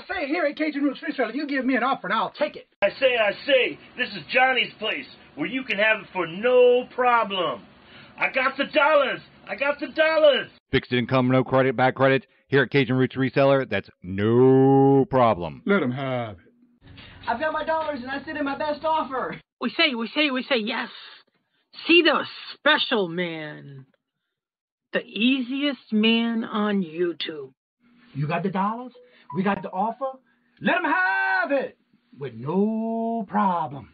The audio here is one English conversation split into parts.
say, here at Kajun Reseller, you give me an offer and I'll take it. I say, this is Johnny's place, where you can have it for no problem. I got the dollars. Fixed income, no credit, bad credit. Here at Cajun Roots Reseller, that's no problem. Let them have it. I've got my dollars and I sit in my best offer. We say, yes. See the special man. The easiest man on YouTube. You got the dollars? We got the offer? Let them have it with no problem.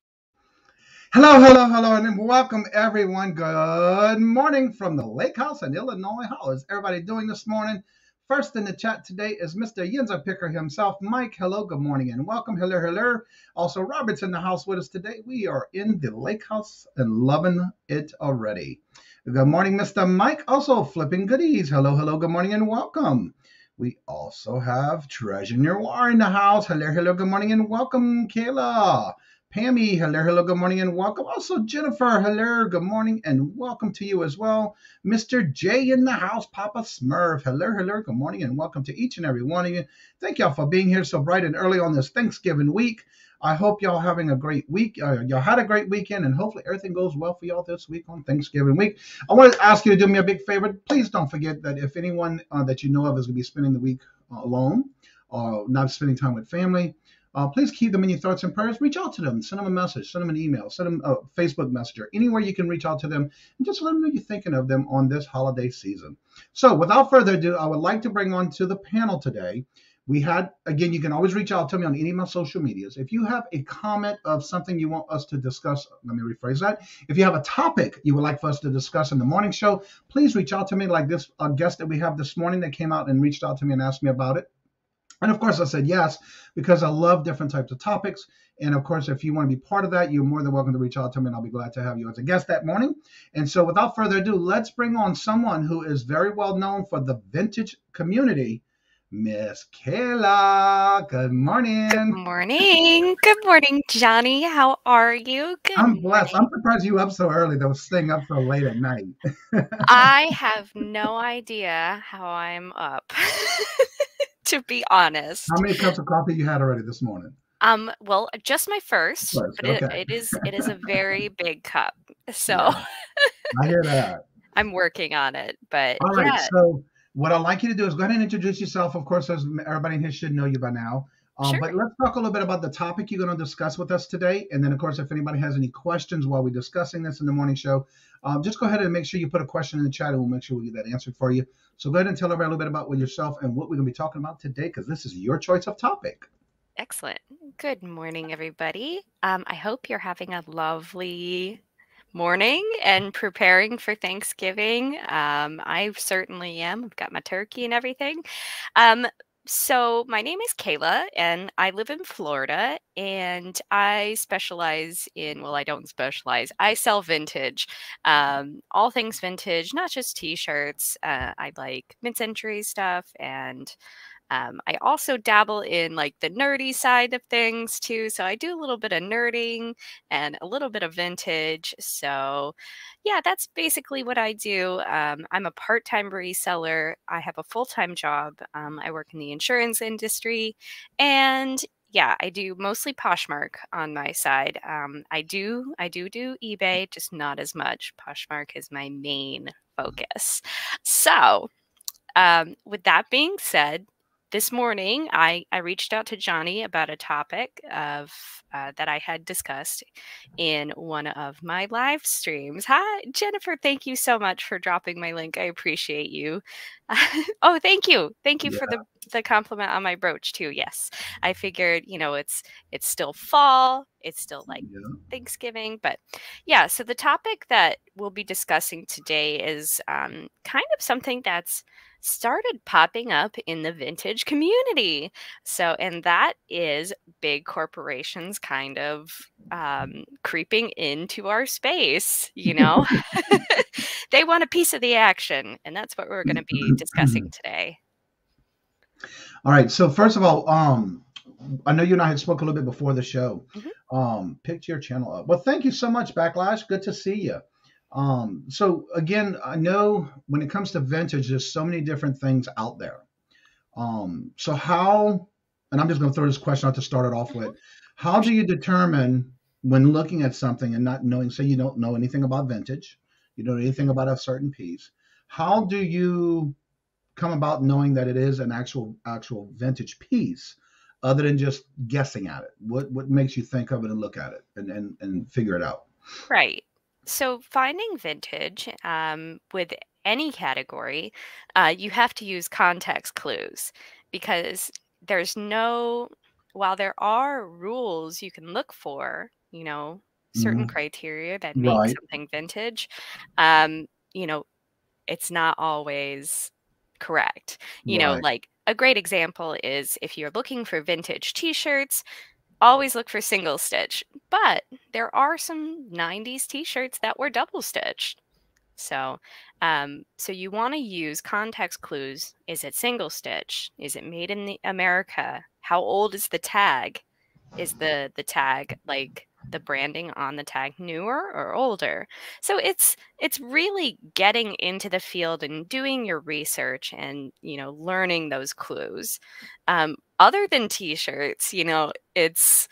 Hello, and welcome everyone. Good morning from the lake house in Illinois. How is everybody doing this morning? First in the chat today is Mr. Yinza Picker himself. Mike, hello, good morning, and welcome. Hello. Also, Robert's in the house with us today. We are in the lake house and loving it already. Good morning, Mr. Mike. Also, flipping goodies. Hello, good morning, and welcome. We also have Treasure Noir in the house. Hello, good morning, and welcome, Kayla. Pammy, hello, good morning, and welcome. Also, Jennifer, hello, good morning, and welcome to you as well. Mr. J in the house, Papa Smurf, hello, good morning, and welcome to each and every one of you. Thank y'all for being here so bright and early on this Thanksgiving week. I hope y'all having a great week. Y'all had a great weekend, and hopefully everything goes well for y'all this week on Thanksgiving week. I want to ask you to do me a big favor. Please don't forget that if anyone that you know of is going to be spending the week alone or not spending time with family, please keep them in your thoughts and prayers. Reach out to them. Send them a message. Send them an email. Send them a Facebook Messenger. Anywhere you can reach out to them and just let them know you're thinking of them on this holiday season. So without further ado, I would like to bring on to the panel today. We had, again, you can always reach out to me on any of my social medias. If you have a comment of something you want us to discuss, let me rephrase that. If you have a topic you would like for us to discuss in the morning show, please reach out to me like this guest that we have this morning that came out and reached out to me and asked me about it. And of course, I said yes, because I love different types of topics. And of course, if you want to be part of that, you're more than welcome to reach out to me, and I'll be glad to have you as a guest that morning. And so without further ado, let's bring on someone who is very well known for the vintage community, Miss Kayla. Good morning. Good morning, Johnny. How are you? I'm blessed. I'm surprised you up so early, though, staying up so late at night. I have no idea how I'm up. To be honest. How many cups of coffee you had already this morning? Well, just my first, but okay. it is a very big cup. So yeah, I hear that. I'm working on it, but all right. Yeah. So what I'd like you to do is go ahead and introduce yourself. Of course, as everybody in here should know you by now. Sure. But let's talk a little bit about the topic you're going to discuss with us today. And then, of course, if anybody has any questions while we're discussing this in the morning show, just go ahead and make sure you put a question in the chat, and we'll make sure we get that answered for you. So go ahead and tell everybody a little bit about yourself and what we're going to be talking about today, because this is your choice of topic. Excellent. Good morning, everybody. I hope you're having a lovely morning and preparing for Thanksgiving. I certainly am. I've got my turkey and everything. So my name is Kayla, and I live in Florida, and I specialize in, well, I don't specialize. I sell vintage, all things vintage, not just t-shirts. I like mid-century stuff, and I also dabble in like the nerdy side of things too. So I do a little bit of nerding and a little bit of vintage. So yeah, that's basically what I do. I'm a part-time reseller. I have a full-time job. I work in the insurance industry, and yeah, I do mostly Poshmark on my side. I do eBay, just not as much. Poshmark is my main focus. So with that being said, this morning, I reached out to Johnny about a topic of that I had discussed in one of my live streams. Hi, Jennifer. Thank you so much for dropping my link. I appreciate you. Oh, thank you. Thank you for the compliment on my brooch too. Yes, I figured, it's still fall. It's still like Thanksgiving, but yeah. So the topic that we'll be discussing today is kind of something that's started popping up in the vintage community. So, and that is big corporations kind of creeping into our space, They want a piece of the action, and that's what we're going to be discussing today. All right. So first of all, I know you and I had spoke a little bit before the show. Picked your channel up. Well, thank you so much, Backlash. Good to see you. So again, I know when it comes to vintage, there's so many different things out there. So how and I'm just going to throw this question out to start it off with. How do you determine when looking at something and not knowing, say you don't know anything about vintage, you don't know anything about a certain piece, how do you come about knowing that it is an actual vintage piece other than just guessing at it? What makes you think of it and look at it and figure it out? Right. So finding vintage with any category, you have to use context clues because there's no, while there are rules you can look for, certain criteria that make Right. something vintage, you know, it's not always correct. Right. Like a great example is if you're looking for vintage t-shirts, always look for single stitch. But there are some 90s t-shirts that were double stitched. So so you want to use context clues. Is it single stitch? Is it made in America? How old is the tag? Is the tag, like the branding on the tag, newer or older? So it's really getting into the field and doing your research and learning those clues. Other than t-shirts, it's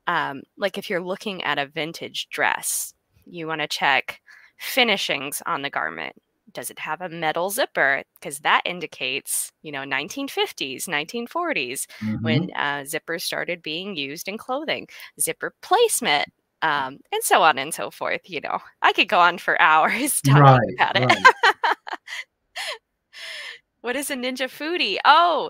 like if you're looking at a vintage dress, you want to check finishings on the garment. Does it have a metal zipper? Because that indicates, 1950s, 1940s, when zippers started being used in clothing. Zipper placement, and so on and so forth. I could go on for hours talking about it. Right. What is a Ninja Foodie? Oh,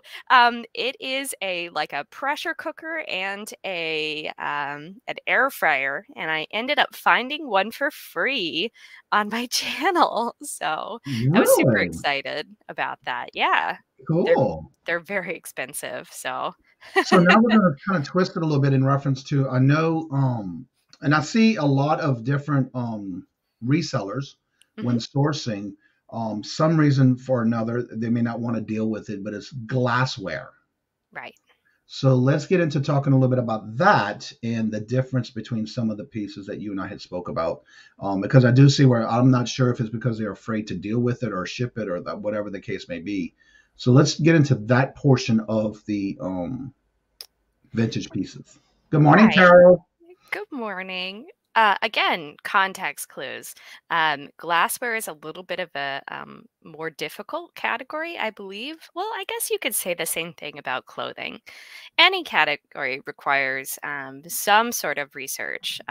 it is a pressure cooker and an air fryer, and I ended up finding one for free on my channel. So I was super Really? excited about that. Yeah, Cool. they're very expensive. So So now we're going to kind of twist it a little bit in reference to, I know, and I see a lot of different resellers when sourcing, some reason for another, they may not want to deal with it, but it's glassware. Right. So let's get into talking a little bit about that and the difference between some of the pieces that you and I had spoke about, because I do see where I'm not sure if it's because they're afraid to deal with it or ship it or that, whatever the case may be. So let's get into that portion of the vintage pieces. Good morning, Right. Carol. Good morning. Again, context clues. Glassware is a little bit of a more difficult category, I believe. Well, I guess you could say the same thing about clothing. Any category requires some sort of research.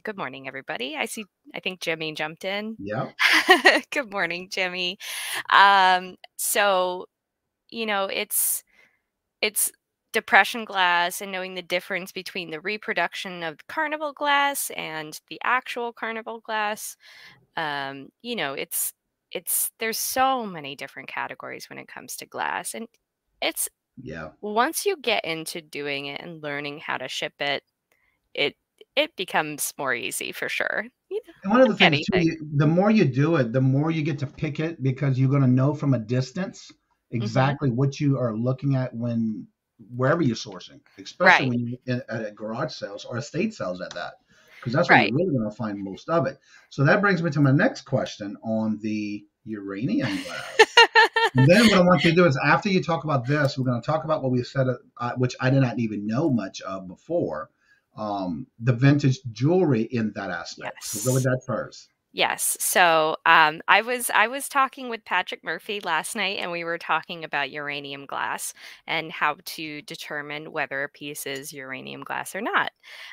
Good morning, everybody. I think Jimmy jumped in. Yeah. Good morning, Jimmy. So, it's depression glass and knowing the difference between the reproduction of carnival glass and the actual carnival glass. It's there's so many different categories when it comes to glass, and it's once you get into doing it and learning how to ship it, it becomes more easy for sure. And one of the like things too, anything. the more you do it, the more you get to pick it because you're going to know from a distance exactly what you are looking at wherever you're sourcing, especially when you're at garage sales or estate sales at that, because that's where you're really going to find most of it. So that brings me to my next question on the uranium glass. And then what I want you to do is after you talk about this, we're going to talk about what we said, which I did not even know much of before, the vintage jewelry in that aspect. Yes. So go with that first. Yes. So I was talking with Patrick Murphy last night, and we were talking about uranium glass and how to determine whether a piece is uranium glass or not.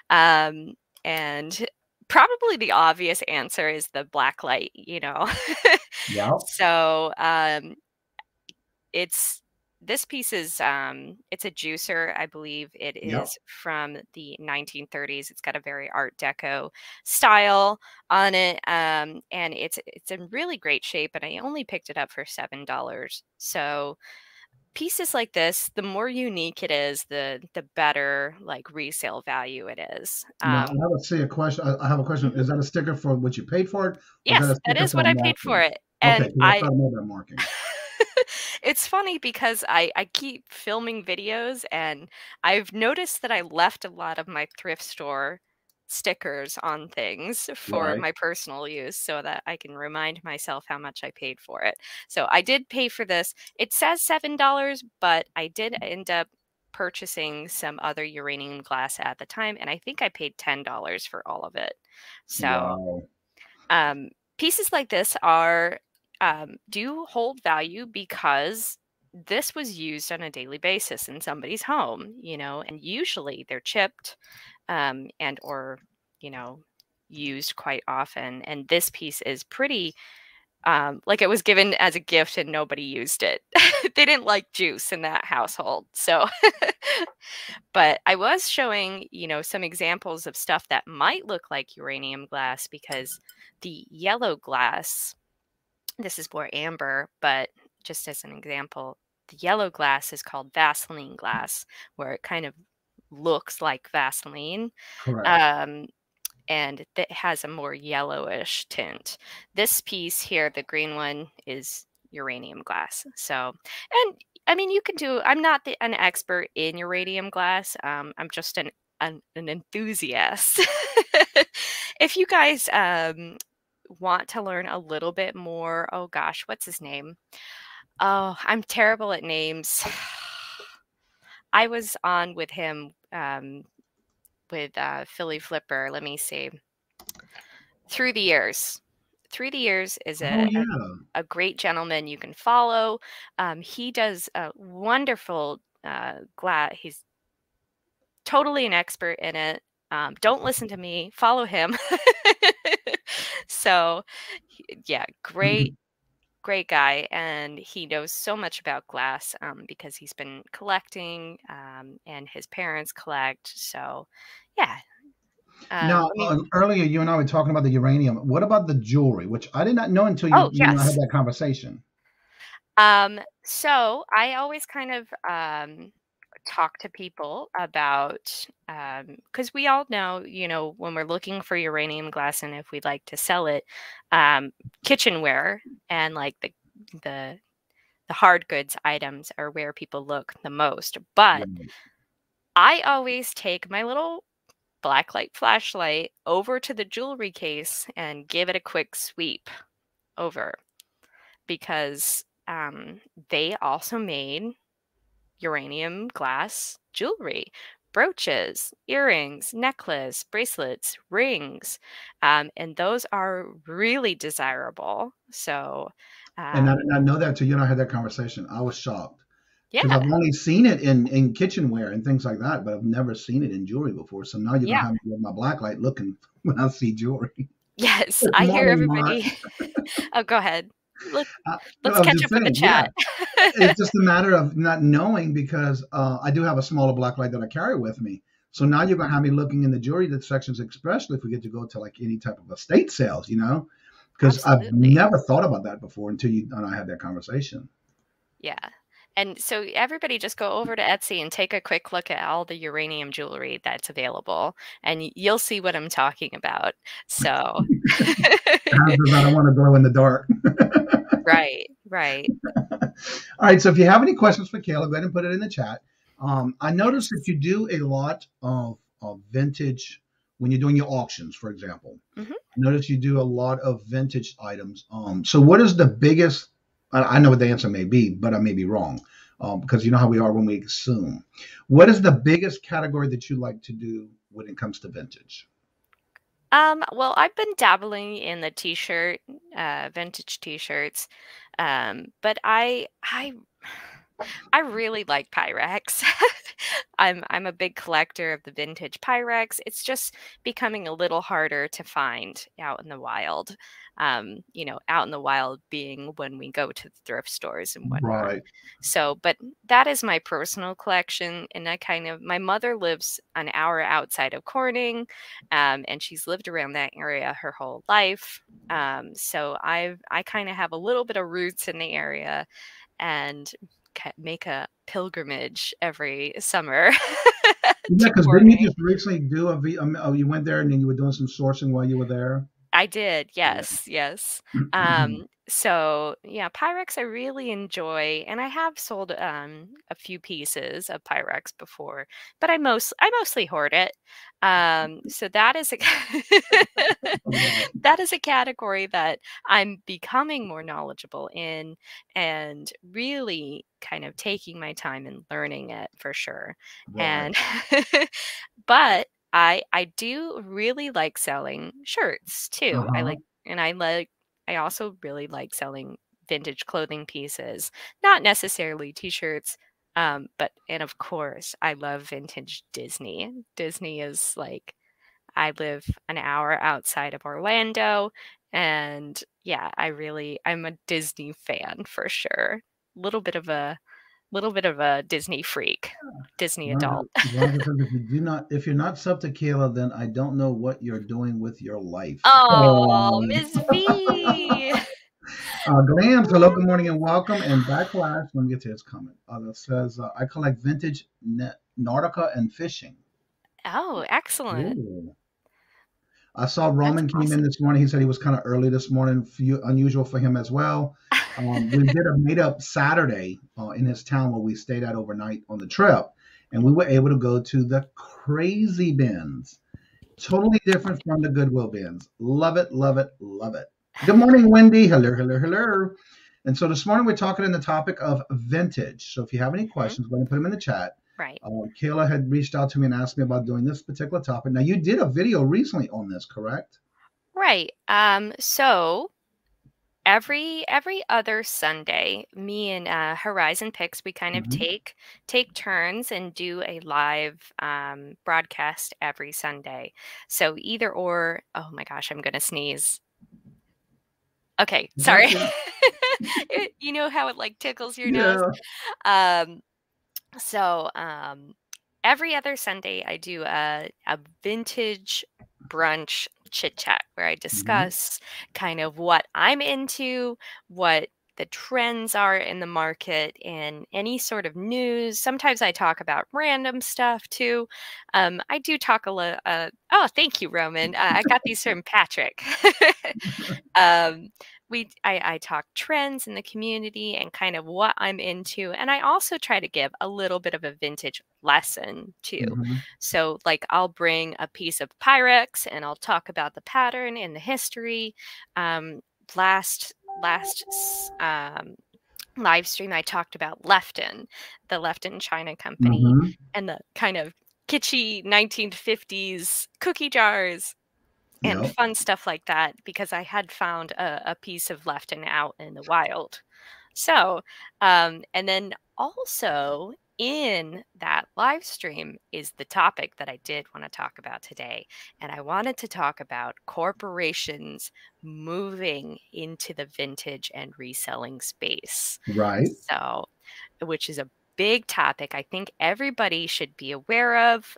And probably the obvious answer is the black light. Yeah. So this piece is it's a juicer, I believe. It is from the 1930s. It's got a very Art Deco style on it, and it's in really great shape. And I only picked it up for $7. So pieces like this, the more unique it is, the better resale value it is. Now, I have a question. I have a question. Is that a sticker for what you paid for it? Yes, that is what I paid for it. Okay, And I thought I know that marking. It's funny because I keep filming videos, and I've noticed that I left a lot of my thrift store stickers on things for my personal use so that I can remind myself how much I paid for it. So I did pay for this. It says $7, but I did end up purchasing some other uranium glass at the time, and I think I paid $10 for all of it. So Wow. pieces like this are do hold value because this was used on a daily basis in somebody's home, you know, and usually they're chipped and or, you know, used quite often. And this piece is pretty like it was given as a gift and nobody used it. They didn't like juice in that household. So, but I was showing, you know, some examples of stuff that might look like uranium glass because the yellow glass, this is more amber, but just as an example, the yellow glass is called Vaseline glass, where it kind of looks like Vaseline. Correct. And it has a more yellowish tint. This piece here, the green one, is uranium glass. So, and I mean, you can do, I'm not an expert in uranium glass. I'm just an enthusiast. If you guys want to learn a little bit more, oh gosh, what's his name? Oh, I'm terrible at names. I was on with him with Philly Flipper. Let me see. Through the Years. Through the Years is a great gentleman you can follow. He does a wonderful glass. He's totally an expert in it. Don't listen to me. Follow him. So, yeah, great guy, and he knows so much about glass because he's been collecting and his parents collect. So, yeah. Now, earlier you and I were talking about the uranium. What about the jewelry, which I did not know until you, you and I had that conversation? So I always kind of talk to people about, because we all know, you know, when we're looking for uranium glass and if we'd like to sell it, kitchenware and like the hard goods items are where people look the most. But I always take my little blacklight flashlight over to the jewelry case and give it a quick sweep over because they also made uranium glass jewelry, brooches, earrings, necklace, bracelets, rings, and those are really desirable. So, and I did not know that until you and I had that conversation. I was shocked. Yeah, because I've only seen it in kitchenware and things like that, but I've never seen it in jewelry before. So now you're gonna have me with my blacklight looking when I see jewelry. Yes, I hear everybody. Oh, go ahead. Let's catch up with the chat. Yeah. It's just a matter of not knowing because I do have a smaller blacklight that I carry with me. So now you're gonna have me looking in the jewelry sections, especially if we get to go to like any type of estate sales, you know, because I've never thought about that before until you and I had that conversation. Yeah. And so everybody just go over to Etsy and take a quick look at all the uranium jewelry that's available, and you'll see what I'm talking about. So I don't want to glow in the dark. Right. All right. So if you have any questions for Kayla, go ahead and put it in the chat. I noticed that you do a lot of vintage when you're doing your auctions, for example. I notice you do a lot of vintage items. So what is the biggest? I know what the answer may be, but I may be wrong because you know how we are when we assume. What is the biggest category that you like to do when it comes to vintage? Well, I've been dabbling in the t-shirt, vintage t-shirts, but I really like Pyrex. I'm a big collector of the vintage Pyrex. It's just becoming a little harder to find out in the wild. You know, out in the wild being when we go to the thrift stores and whatnot. Right. So, but that is my personal collection. And my mother lives an hour outside of Corning, and she's lived around that area her whole life. So I kind of have a little bit of roots in the area and make a pilgrimage every summer. Yeah, because didn't you just recently do you went there and then you were doing some sourcing while you were there? I did. Yes, yes. So yeah, Pyrex I really enjoy, and I have sold a few pieces of Pyrex before, but I mostly hoard it. So that is a that is a category that I'm becoming more knowledgeable in, and really kind of taking my time and learning it for sure. Right. And but I do really like selling shirts too. Uh-huh. I also really like selling vintage clothing pieces, not necessarily t-shirts. But and of course I love vintage Disney. Disney is like, I live an hour outside of Orlando, and yeah, I'm a Disney fan for sure. Little bit of a Disney freak, Disney adult. Veronica says, if you're not sub to Kayla, then I don't know what you're doing with your life. Oh, Miss V. Grams, hello, good morning, and welcome. And backlash, let me get to his comment. That says, I collect vintage Nautica and fishing. Oh, excellent. Ooh. I saw Roman That's came in awesome. this morning. He said he was kind of early this morning, unusual for him as well. We did a meetup Saturday in his town where we stayed at overnight on the trip, and we were able to go to the crazy bins. Totally different from the Goodwill bins. Love it, love it, love it. Good morning, Wendy. Hello, hello, hello. And so this morning we're talking in the topic of vintage. So if you have any questions, go ahead and put them in the chat. Right. Kayla had reached out to me and asked me about doing this particular topic. Now, you did a video recently on this, correct? Right. So every other Sunday, me and Horizon Picks, we kind of take turns and do a live broadcast every Sunday. So either or, oh my gosh, I'm gonna sneeze. Okay, sorry. You know how it like tickles your nose? So every other Sunday I do a vintage brunch chit chat where I discuss kind of what I'm into, what the trends are in the market, and any sort of news. Sometimes I talk about random stuff too. I do talk a little. Oh, thank you, Roman. I got these from Patrick. I talk trends in the community and kind of what I'm into, and I also try to give a little bit of a vintage lesson too. So like I'll bring a piece of Pyrex and I'll talk about the pattern and the history. Last live stream I talked about Lefton, the Lefton China company, and the kind of kitschy 1950s cookie jars and fun stuff like that, because I had found a piece of Lefton out in the wild. So, and then also in that live stream is the topic that I did want to talk about today. And I wanted to talk about corporations moving into the vintage and reselling space. Right. So, which is a big topic I think everybody should be aware of.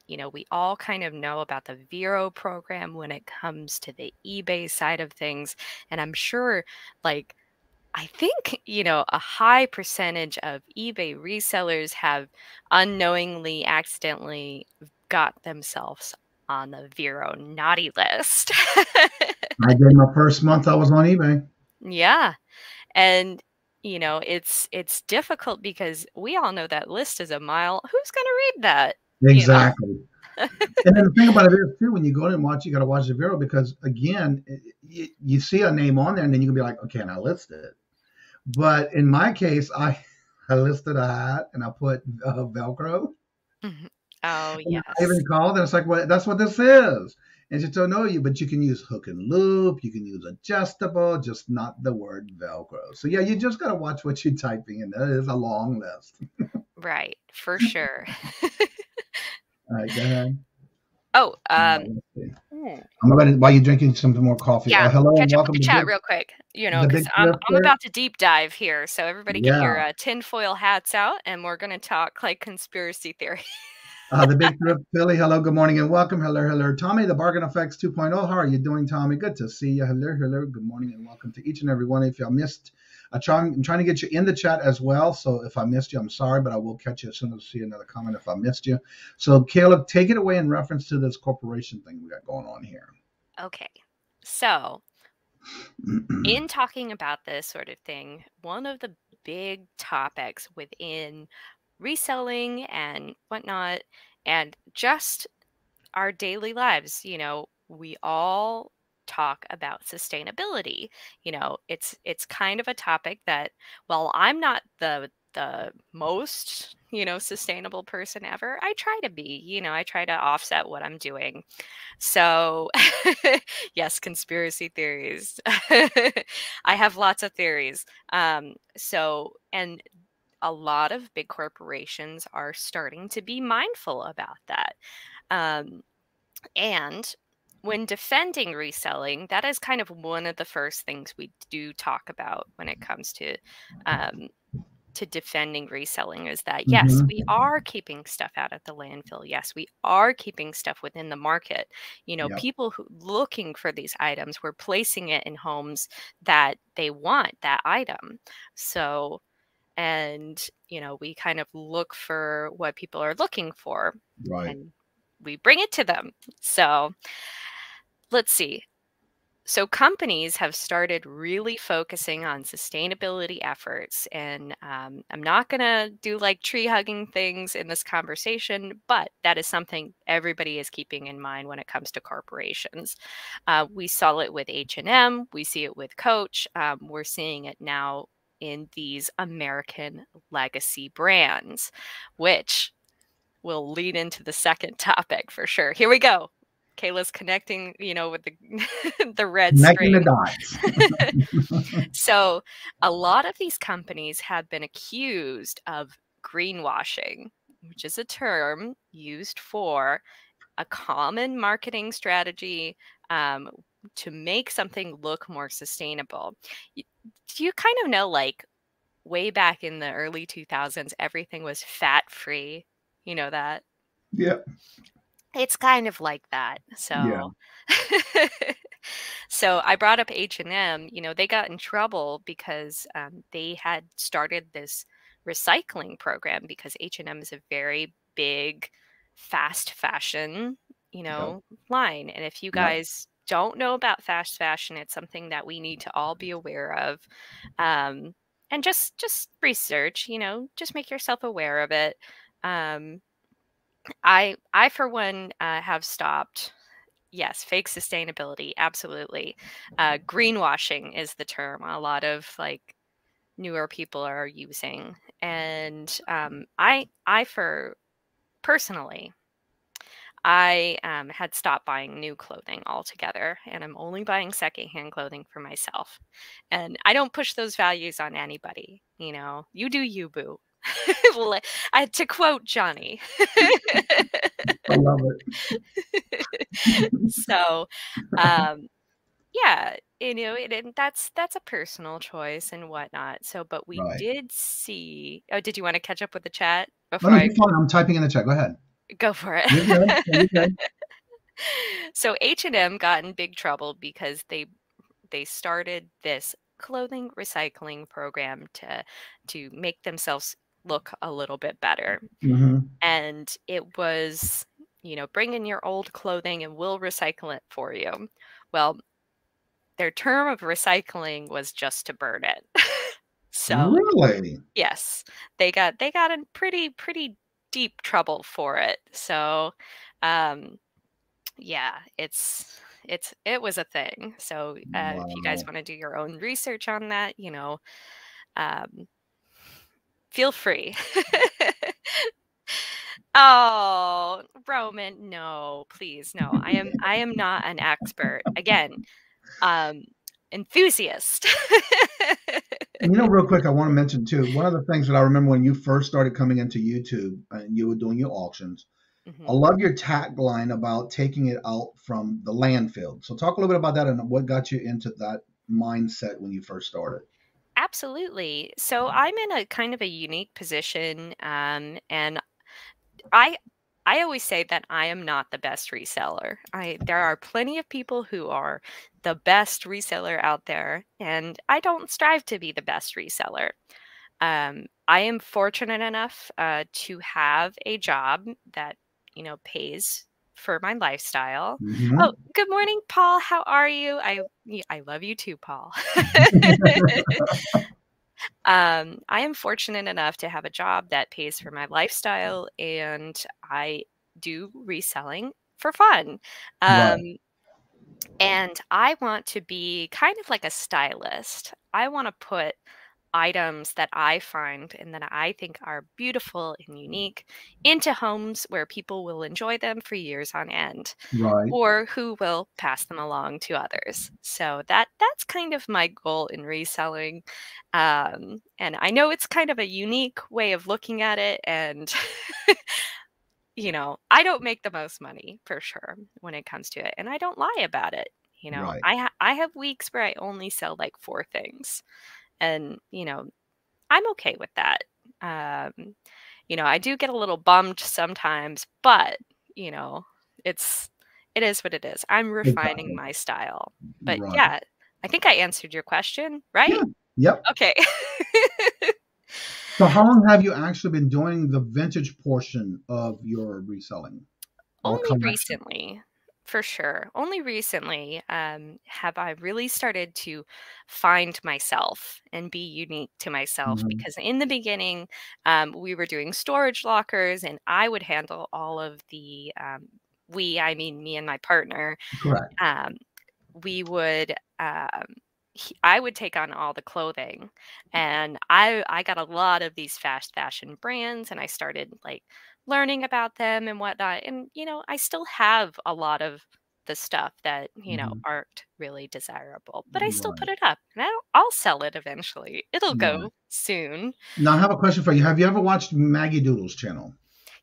You know, we all kind of know about the Vero program when it comes to the eBay side of things. And I'm sure, like, I think, you know, a high percentage of eBay resellers have unknowingly, accidentally got themselves on the Vero naughty list. I did my first month I was on eBay. Yeah. And, you know, it's difficult because we all know that list is a mile. Who's going to read that? Exactly. You know? And then the thing about it is, too, when you go in and watch, you got to watch the Vero because, again, you see a name on there and then you can be like, okay, and I list it. But in my case, I listed a hat and I put Velcro. Oh, yes. I even called and it's like, well, that's what this is. And she told no, but you can use hook and loop, you can use adjustable, just not the word Velcro. So yeah, you just got to watch what you're typing in. That is a long list. Right, for sure. All right, go ahead. Oh, I'm about to, while you're drinking some more coffee. Yeah, hello catch and up with welcome the to chat real quick. You know, because I'm about to deep dive here, so everybody get your tinfoil hats out, and we're gonna talk like conspiracy theory. The Big Thrift Philly. Hello, good morning and welcome. Hello, hello, Tommy. The Bargain Effects 2.0. How are you doing, Tommy? Good to see you. Hello, hello. Good morning and welcome to each and every one. If y'all missed, I'm trying to get you in the chat as well. So if I missed you, I'm sorry, but I will catch you as soon as I see another comment if I missed you. So Caleb, take it away in reference to this corporation thing we got going on here. Okay. So, in talking about this sort of thing, one of the big topics within reselling and whatnot, and just our daily lives, we all talk about sustainability. It's kind of a topic that, well, I'm not the most, sustainable person ever. I try to be, I try to offset what I'm doing. So, yes, conspiracy theories. I have lots of theories. And a lot of big corporations are starting to be mindful about that. Um, and when defending reselling, that is kind of one of the first things we do talk about when it comes to defending reselling, is that yes, we are keeping stuff out of the landfill. Yes, we are keeping stuff within the market. Yep. People who looking for these items, we're placing it in homes that they want that item. So, and we kind of look for what people are looking for, Right. and we bring it to them. So let's see. So companies have started really focusing on sustainability efforts, and I'm not going to do like tree hugging things in this conversation, but that is something everybody is keeping in mind when it comes to corporations. We saw it with H&M, we see it with Coach, we're seeing it now in these American legacy brands, which will lead into the second topic for sure. Here we go. Kayla's connecting, with the the red Connecting string. the dots. So a lot of these companies have been accused of greenwashing, which is a term used for a common marketing strategy to make something look more sustainable. Do you kind of know, like, way back in the early 2000s, everything was fat-free? You know that? Yeah. It's kind of like that. Yeah. So I brought up H&M. They got in trouble because they had started this recycling program, because H&M is a very big fast fashion, Yep. line. And if you Yep. guys don't know about fast fashion, it's something that we need to all be aware of. And just research, just make yourself aware of it. I for one have stopped. Yes, fake sustainability, absolutely. Greenwashing is the term a lot of like newer people are using, and I for personally, I had stopped buying new clothing altogether, and I'm only buying secondhand clothing for myself. And I don't push those values on anybody. You do you, boo. To quote Johnny. I love it. So, yeah, and that's a personal choice and whatnot. So, but we Right. did see. Oh, did you want to catch up with the chat No, before no, I you're fine. I'm typing in the chat. Go ahead. go for it? You're good. You're good. So H&M got in big trouble because they started this clothing recycling program to make themselves look a little bit better. Mm-hmm. And it was, bring in your old clothing and we'll recycle it for you. Well, their term of recycling was just to burn it. So Really? yes, they got in pretty deep trouble for it. So yeah, it was a thing. So if you guys Wow. want to do your own research on that, um, feel free. Oh, Roman, no, please, no. I am not an expert. Again, enthusiast. And real quick, I want to mention too, one of the things that I remember when you first started coming into YouTube and you were doing your auctions, I love your tagline about taking it out from the landfill. So talk a little bit about that and what got you into that mindset when you first started. Absolutely. So I'm in a kind of a unique position, and I always say that I am not the best reseller. There are plenty of people who are the best reseller out there, and I don't strive to be the best reseller. I am fortunate enough to have a job that pays for my lifestyle. Mm-hmm. Oh, good morning, Paul. How are you? I love you too, Paul. I am fortunate enough to have a job that pays for my lifestyle, and I do reselling for fun. Right. And I want to be kind of like a stylist. I want to put items that I find and that I think are beautiful and unique into homes where people will enjoy them for years on end, Right. or who will pass them along to others. So that's kind of my goal in reselling. And I know it's kind of a unique way of looking at it, and I don't make the most money for sure when it comes to it, and I don't lie about it. Right. I have weeks where I only sell like 4 things, and I'm okay with that. I do get a little bummed sometimes, but it is what it is. I'm refining Exactly. my style. But Right. yeah, I think I answered your question, right? Yeah. Yep. Okay. So how long have you actually been doing the vintage portion of your reselling or Only collection? recently, for sure. Only recently have I really started to find myself and be unique to myself. Mhm. Because in the beginning, we were doing storage lockers, and I would handle all of the I mean me and my partner. Correct. We would I would take on all the clothing, and I got a lot of these fast fashion brands, and I started like learning about them and whatnot. And I still have a lot of the stuff that Mhm. aren't really desirable, but I still Right. put it up, and I'll sell it eventually. It'll Right. go soon. Now I have a question for you. Have you ever watched Maggie Doodle's channel?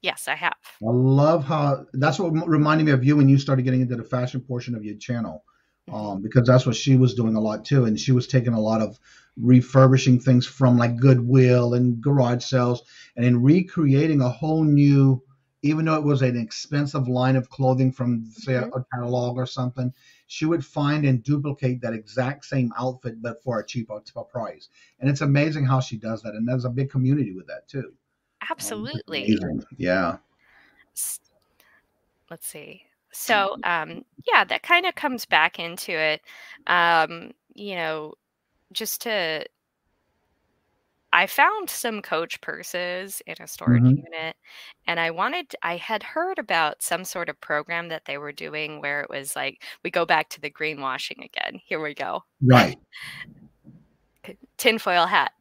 Yes, I have. I love how that's what reminded me of you when you started getting into the fashion portion of your channel, Mhm. because that's what she was doing a lot too, and she was taking a lot of refurbishing things from like Goodwill and garage sales, and then recreating a whole new, even though it was an expensive line of clothing from say a Mhm. catalog or something, she would find and duplicate that exact same outfit but for a cheaper price, and it's amazing how she does that, and there's a big community with that too. It's Absolutely. amazing, yeah. S- Let's see. So, yeah, that kind of comes back into it. Um, you know, just to I found some Coach purses in a storage Hmm. unit, and I had heard about some sort of program that they were doing where it was like, we go back to the greenwashing again. Here we go. Right. Tinfoil hat.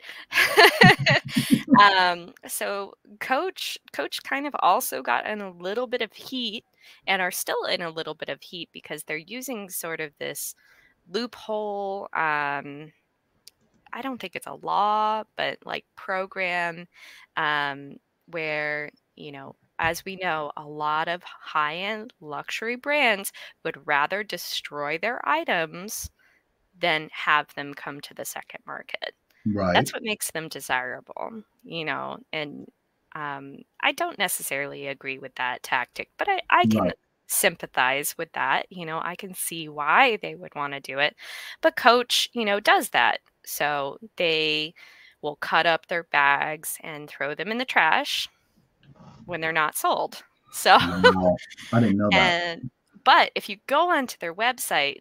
So Coach kind of also got in a little bit of heat, and are still in a little bit of heat because they're using sort of this loophole. I don't think it's a law, but like program, um, where, as we know, a lot of high end luxury brands would rather destroy their items than have them come to the second market. Right. That's what makes them desirable, and I don't necessarily agree with that tactic, but I can Right. sympathize with that. I can see why they would want to do it. But Coach, does that. So they will cut up their bags and throw them in the trash when they're not sold. So, Wow. I didn't know that. but if you go onto their website,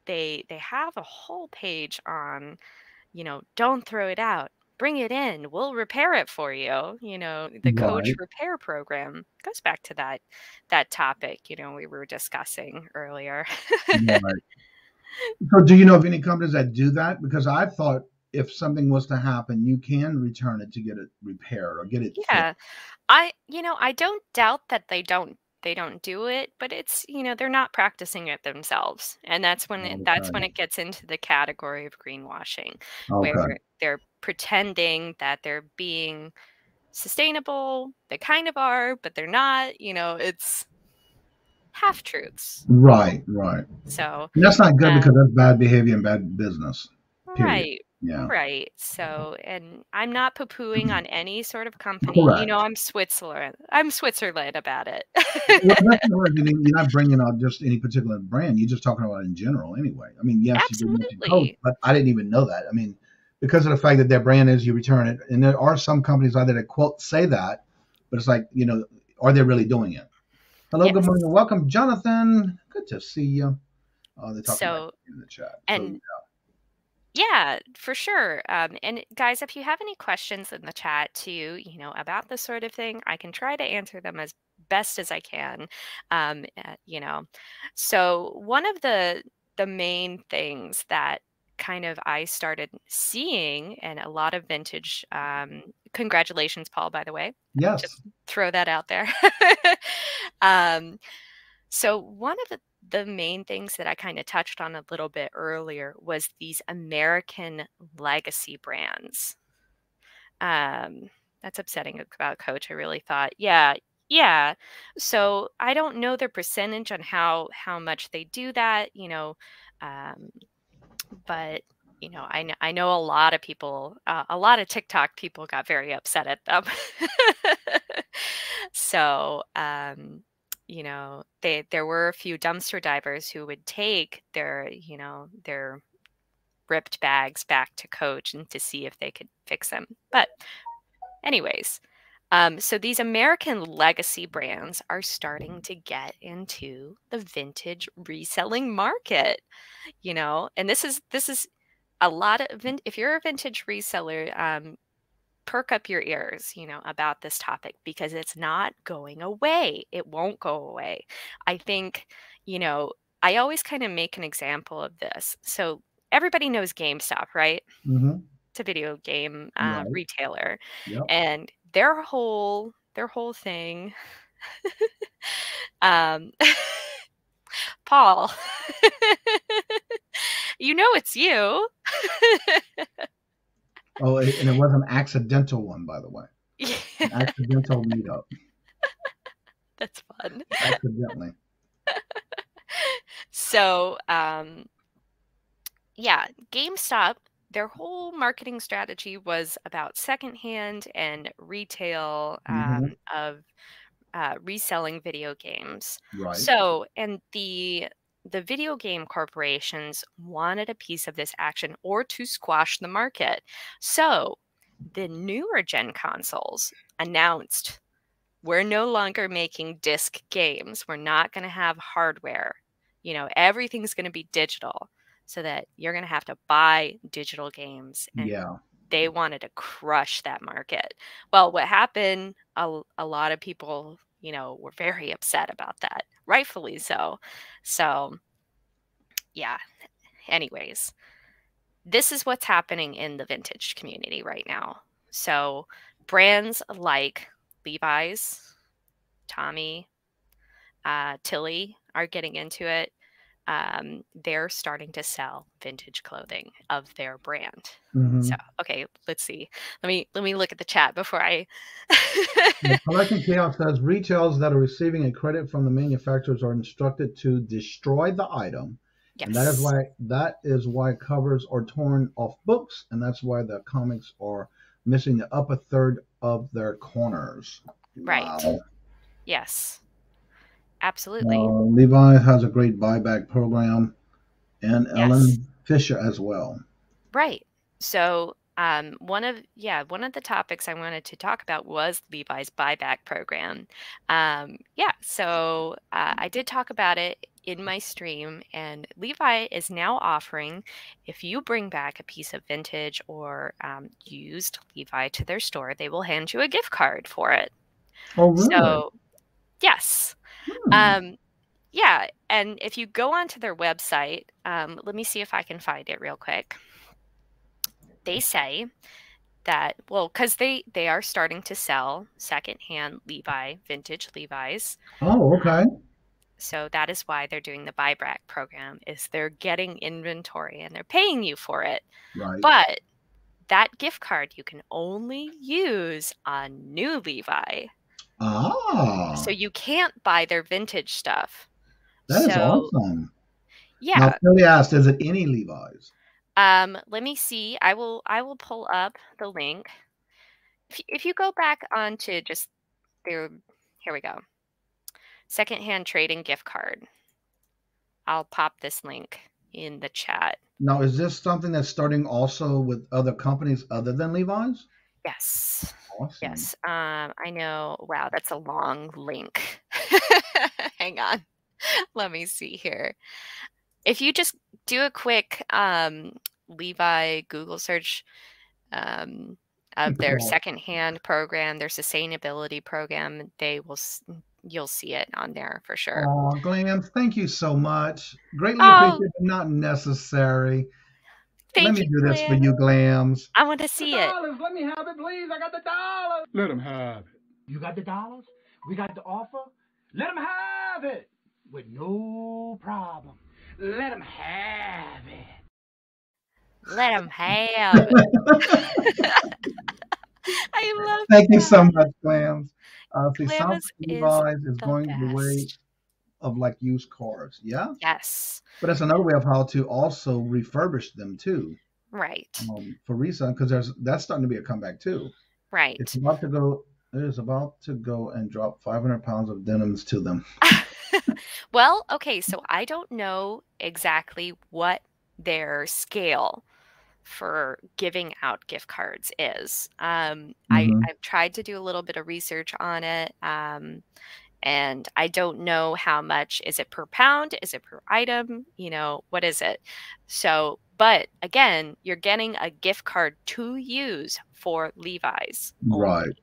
they have a whole page on, don't throw it out. Bring it in. We'll repair it for you. The Coach Right. repair program goes back to that topic, we were discussing earlier. Right. So do you know of any companies that do that? Because I thought if something was to happen, you can return it to get it repaired or get it fixed. Yeah. I don't doubt that they don't do it, but it's, they're not practicing it themselves. And that's when Okay. it gets into the category of greenwashing, Okay. where they're pretending that they're being sustainable. They kind of are, but they're not. It's half truths. Right. Right. So, And that's not good um, because that's bad behavior and bad business. Period. right, Yeah. right. So, and I'm not poo-pooing on any sort of company. Correct. I'm Switzerland. I'm Switzerland about it. Well, that's not right. You're not bringing out just any particular brand. You're just talking about it in general anyway. I mean, yes, you did mention Coke, Absolutely. but I didn't even know that. I mean, because of the fact that their brand is you return it. And there are some companies out there that quote say that, but it's like, are they really doing it? Hello, good Yes. morning, and welcome, Jonathan. Good to see you. They're talking So, about you in the chat. and yeah, for sure. And guys, if you have any questions in the chat too, about this sort of thing, I can try to answer them as best as I can. You know, so one of the main things that kind of I started seeing, and a lot of vintage. Congratulations, Paul, by the way. yes. Just throw that out there. um, so one of the main things that I kind of touched on a little bit earlier was these American legacy brands. That's upsetting about Coach. I really thought, yeah. So I don't know their percentage on how much they do that, but I know a lot of people, a lot of TikTok people got very upset at them. So, there were a few dumpster divers who would take their ripped bags back to Coach and to see if they could fix them. But anyways, so these American legacy brands are starting to get into the vintage reselling market, and this is a lot of if you're a vintage reseller, perk up your ears, about this topic, because it's not going away. It won't go away. I think, I always kind of make an example of this. So everybody knows GameStop, right? Mm-hmm. It's a video game Right. retailer, Yep. and their whole thing. Paul, it's you. Oh, and it was an accidental one, by the way. An accidental meetup. That's fun. Accidentally. So, GameStop, their whole marketing strategy was about secondhand and retail of reselling video games. Right. So, and the video game corporations wanted a piece of this action or to squash the market. So, the newer gen consoles announced, we're no longer making disc games. We're not going to have hardware. Everything's going to be digital, so that you're going to have to buy digital games. And they wanted to crush that market. Well, what happened, a lot of people, were very upset about that, rightfully so. So, yeah. Anyways, this is what's happening in the vintage community right now. So, brands like Levi's, Tommy, Tilly are getting into it. They're starting to sell vintage clothing of their brand. Mm-hmm. So, okay, let's see. Let me look at the chat before I. Collecting Chaos says retailers that are receiving a credit from the manufacturers are instructed to destroy the item. Yes. And that is why covers are torn off books, and that's why the comics are missing the upper third of their corners. Right. Wow. Yes. Absolutely. Levi has a great buyback program, and Ellen Fisher as well. Right. So one of the topics I wanted to talk about was Levi's buyback program. So I did talk about it in my stream, and Levi is now offering, if you bring back a piece of vintage or used Levi to their store, they will hand you a gift card for it. Oh, really? So, yes. Yeah, and if you go onto their website, let me see if I can find it real quick. They say that, well, because they are starting to sell secondhand vintage Levi's. Oh, okay. So that is why they're doing the buyback program, is they're getting inventory and they're paying you for it. Right. But that gift card you can only use on new Levi. Ah. So you can't buy their vintage stuff. That is awesome. Yeah. Now, Kelly asked, is it any Levi's? Let me see. I will pull up the link. If you go back onto just here we go. Secondhand trading gift card. I'll pop this link in the chat. Now, is this something that's starting also with other companies other than Levi's? Yes. Awesome. Yes. I know. Wow, that's a long link. Hang on. Let me see here. If you just do a quick Levi Google search of their Cool. secondhand program, their sustainability program, you'll see it on there for sure. Oh, Glams, thank you so much. Greatly Oh, appreciated, but not necessary. Let thank me you, do this for Glenn. you, Glams. I want to see it. $dollars. Let me have it, please. I got the dollars. Let him have it. You got the dollars? We got the offer? Let him have it. With no problem. Let him have it. Let them have it. I love Thank you so that. much, Glams. See, sounds Glamis like is Levi's is the going the way best. of like used cars. Yeah. Yes. But that's another way of how to also refurbish them too, Right. for resale, because that's starting to be a comeback too. Right. It's about to go. It is about to go and drop 500 pounds of denims to them. Well, okay, so I don't know exactly what their scale for giving out gift cards is. Mhm. I've tried to do a little bit of research on it, and I don't know how much. Is it per pound? Is it per item? What is it? So, but again, you're getting a gift card to use for Levi's only. Right.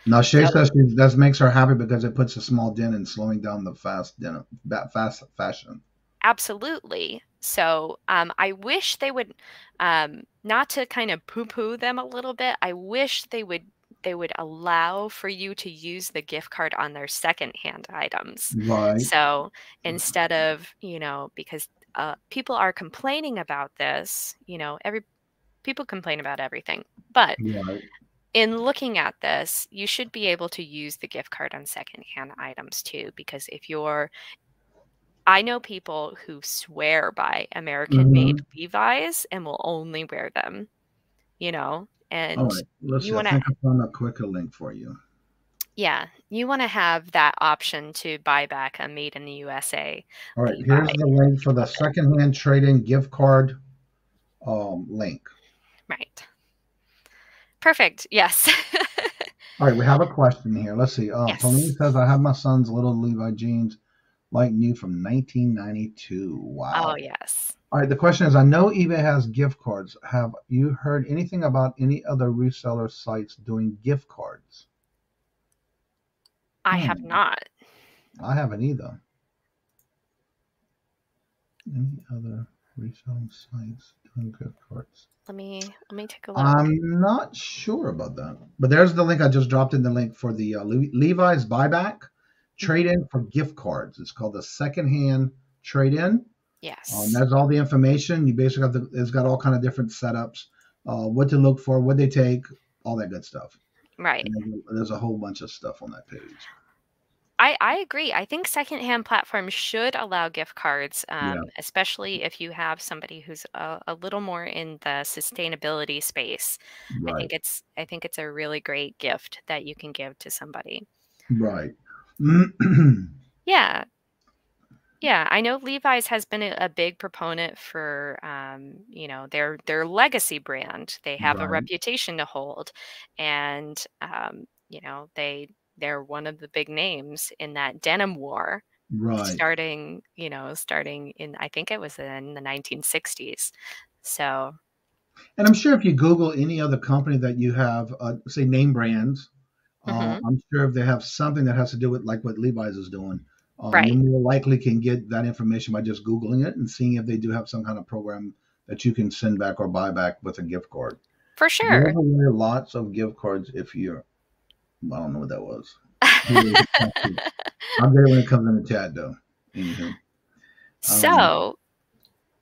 Now Shay So says that makes her happy because it puts a small dent in slowing down the fast fashion. absolutely. So I wish they would, not to kind of poo-poo them a little bit. I wish they would allow for you to use the gift card on their secondhand items. Right. So instead of, because people are complaining about this, people complain about everything, but Right. in looking at this, you should be able to use the gift card on secondhand items too, because I know people who swear by American-made Mhm. Levi's and will only wear them, All and right. Let's you see. I want to, think I found a quicker link for you. yeah, you want to have that option to buy back a made in the USA All right. Levi. Here's the link for the Love it. secondhand trade-in gift card link. Right. Perfect. Yes. All right. We have a question here. Let's see. Tony Yes. says, I have my son's little Levi jeans, like new from 1992. Oh, Wow. yes. All right. The question is, I know eBay has gift cards. Have you heard anything about any other reseller sites doing gift cards? I have not. I haven't either. Any other reselling sites doing gift cards? Let me take a look. I'm not sure about that. But there's the link. I just dropped in the link for the Levi's buyback trade-in for gift cards. It's called the secondhand trade-in. Yes. That's all the information. You basically have it's got all kind of different setups, what to look for, what they take, all that good stuff. Right. And there's a whole bunch of stuff on that page. I agree. I think secondhand platforms should allow gift cards, Yeah, especially if you have somebody who's a little more in the sustainability space. right, I think it's a really great gift that you can give to somebody. right. Yeah. Yeah, I know Levi's has been a big proponent for, their legacy brand. They have a Right, reputation to hold, and they're one of the big names in that denim war, right. starting in, I think it was in the 1960s. So, And I'm sure if you Google any other company that you have, say name brands, mhm, I'm sure if they have something that has to do with like what Levi's is doing, you right, more likely can get that information by just Googling it and seeing if they do have some kind of program that you can send back or buy back with a gift card. for Give sure. away lots of gift cards if you're, I don't know what that was. I'll get it when it comes in the chat though. Anywho. So,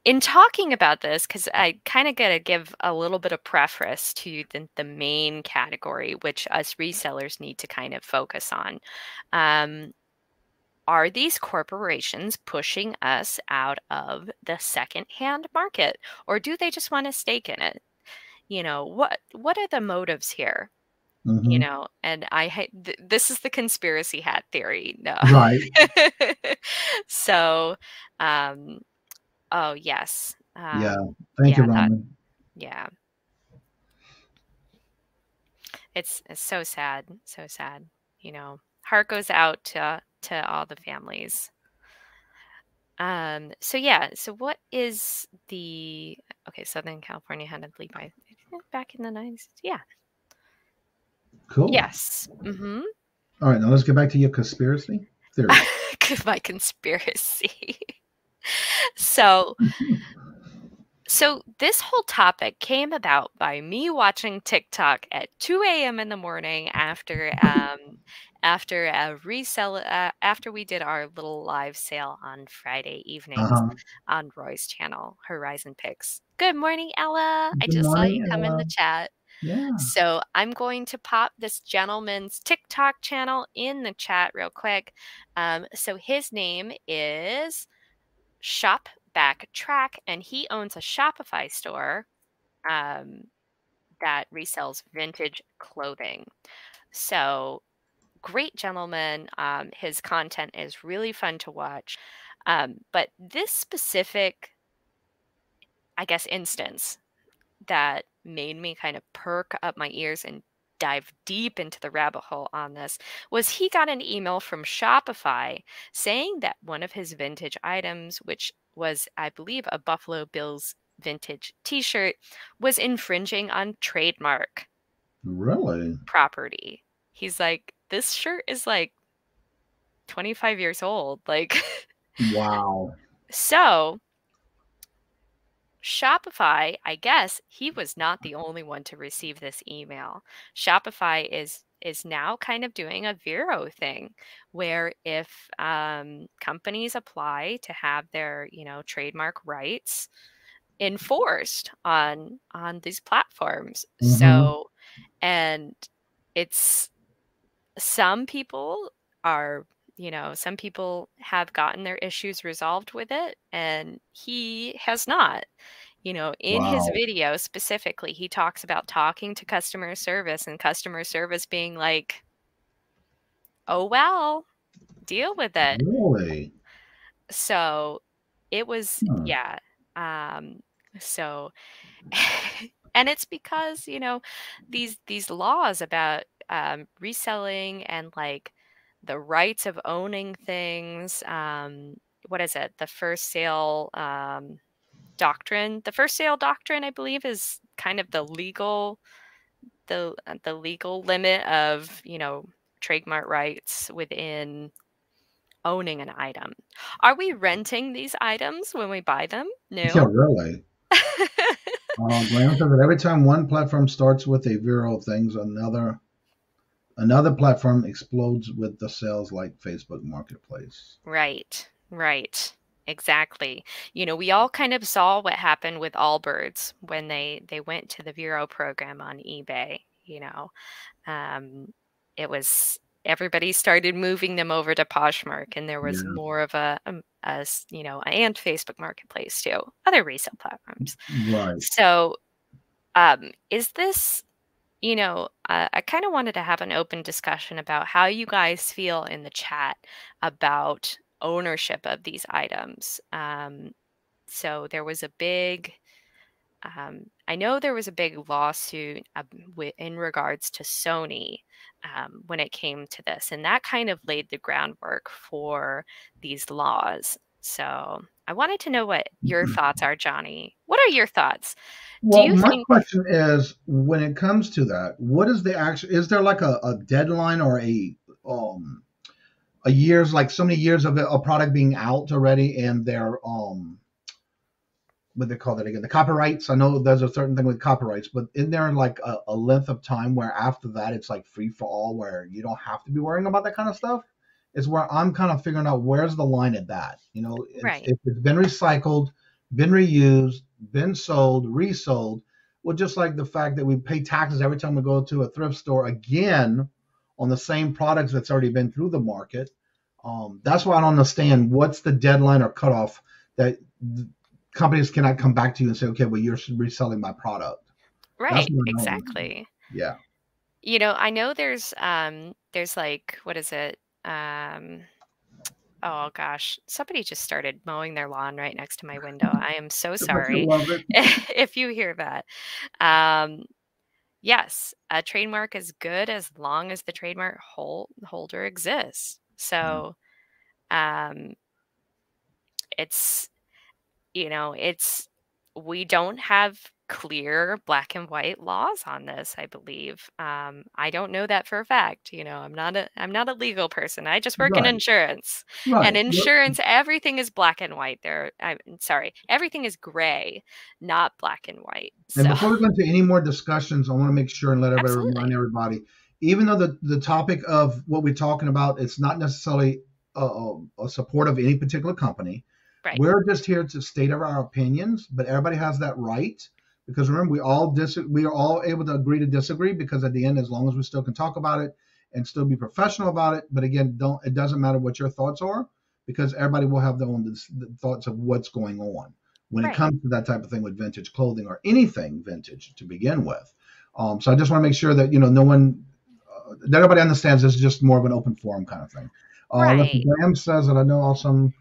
in talking about this, because I kind of got to give a little bit of preface to the main category, which us resellers need to kind of focus on. Are these corporations pushing us out of the secondhand market, or do they just want a stake in it? What are the motives here? Mhm. And this is the conspiracy hat theory. No. Right. So, um, oh yes. Yeah. Thank you, Yeah, Roman. yeah. It's so sad, so sad. Heart goes out to all the families. So yeah, so what is the Southern California had to leave by back in the 90s. Yeah. Cool. Yes. Mm-hmm. All right, now let's get back to your conspiracy theory. My conspiracy. So this whole topic came about by me watching TikTok at 2 a.m. in the morning after a resell after we did our little live sale on Friday evenings on Roy's channel, Horizon Picks. Good morning, Ella. I just saw you come in the chat. Yeah. So I'm going to pop this gentleman's TikTok channel in the chat real quick. So his name is Shop Backtrack, and he owns a Shopify store that resells vintage clothing. So great gentleman. His content is really fun to watch. But this specific, I guess, instance that made me kind of perk up my ears and dive deep into the rabbit hole on this was he got an email from Shopify saying that one of his vintage items, which was, I believe, a Buffalo Bills vintage t-shirt, was infringing on trademark property. He's like, this shirt is like 25 years old. Like, wow. So Shopify, I guess he was not the only one to receive this email. Shopify is now kind of doing a Vero thing where if companies apply to have their, trademark rights enforced on these platforms. So, and it's some people are, some people have gotten their issues resolved with it, and he has not. In his video specifically, he talks about talking to customer service and customer service being like, oh, well, deal with it. Really? So it was, yeah. So, and it's because, these laws about reselling and like the rights of owning things, what is it? The first sale doctrine. The first sale doctrine, I believe, is kind of the legal limit of, trademark rights within owning an item. Are we renting these items when we buy them? No. Yeah, really. Graham says that every time one platform starts with a viral things, another platform explodes with the sales, like Facebook Marketplace. Right. Exactly. We all kind of saw what happened with Allbirds when they went to the Vero program on eBay. It was, everybody started moving them over to Poshmark, and there was more of a and Facebook Marketplace too, other resale platforms. Right. So, is this, I kind of wanted to have an open discussion about how you guys feel in the chat about ownership of these items. So there was a big, I know there was a big lawsuit in regards to Sony when it came to this, and that kind of laid the groundwork for these laws. So I wanted to know what your thoughts are, Johnny. What are your thoughts? Well, my question is, when it comes to that, what is the actual? Is there like a deadline or a years, like so many years of a product being out already, and their what they call that again? The copyrights. I know there's a certain thing with copyrights, but in there like a length of time where after that it's like free for all, where you don't have to be worrying about that kind of stuff. Is where I'm kind of figuring out where's the line at that. If it's been recycled, been reused, been sold, resold. Well, just like the fact that we pay taxes every time we go to a thrift store again on the same products that's already been through the market. That's why I don't understand what's the deadline or cutoff that companies cannot come back to you and say, okay, well, you're reselling my product. Right, exactly. Yeah. I know there's like, what is it? Oh gosh, somebody just started mowing their lawn right next to my window. I am so sorry if you hear that. Yes, a trademark is good as long as the trademark holder exists. So It's, we don't have clear black and white laws on this, I believe. I don't know that for a fact. I'm not a legal person. I just work in Right. insurance. Right. And insurance, everything is black and white there. I'm sorry, everything is gray, not black and white. And So before we go into any more discussions, I want to make sure and let everybody Absolutely. remind everybody, even though the topic of what we're talking about, it's not necessarily a support of any particular company. Right. We're just here to state our opinions, but everybody has that right. Because remember, we are all able to agree to disagree, because at the end, as long as we still can talk about it and still be professional about it. But again, it doesn't matter what your thoughts are, because everybody will have their own thoughts of what's going on when it comes to that type of thing with vintage clothing or anything vintage to begin with. So I just want to make sure that no one, that everybody understands this is just more of an open forum kind of thing. Right. Graham says that I know awesome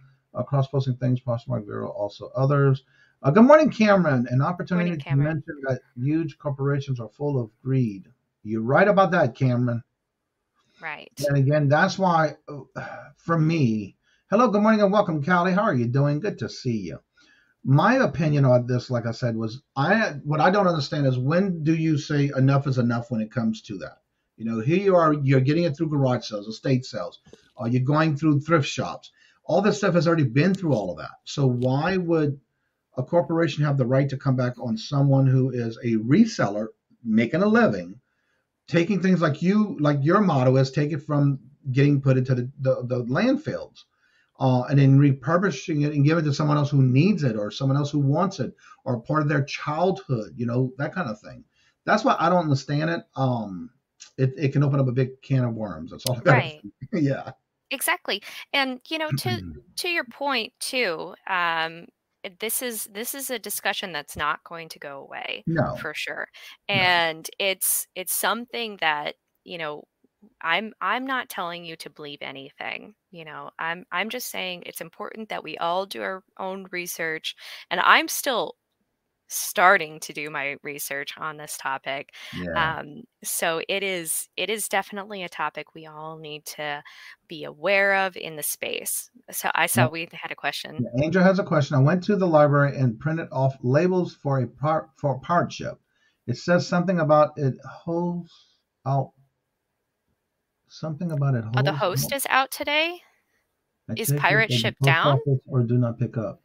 cross-posting things, Poshmark, Vero, also others. Good morning, Cameron. An opportunity Morning, to Cameron. mention that huge corporations are full of greed. You're right about that, Cameron. Right. And again, that's why, for me, hello, good morning, and welcome, Callie. How are you doing? Good to see you. My opinion on this, like I said, was what I don't understand is, when do you say enough is enough when it comes to that? Here you are, you're getting it through garage sales, estate sales, or you're going through thrift shops. All this stuff has already been through all of that. So why would a corporation have the right to come back on someone who is a reseller, making a living, taking things like your motto is, take it from getting put into the landfills, and then repurposing it and give it to someone else who needs it, or someone else who wants it, or part of their childhood, that kind of thing. That's why I don't understand it. It can open up a big can of worms. That's all I got. Right. Yeah. Exactly. And to your point too, this is a discussion that's not going to go away. No. For sure. No. And it's something that, I'm not telling you to believe anything. I'm just saying it's important that we all do our own research, and I'm still starting to do my research on this topic. Yeah. So it is definitely a topic we all need to be aware of in the space. So I saw we had a question. Yeah, Angel has a question. I went to the library and printed off labels for part ship. It says something about it holds out. Something about it holds. Oh, the host is out today. Is Activity pirate for the ship post down? office, or do not pick up.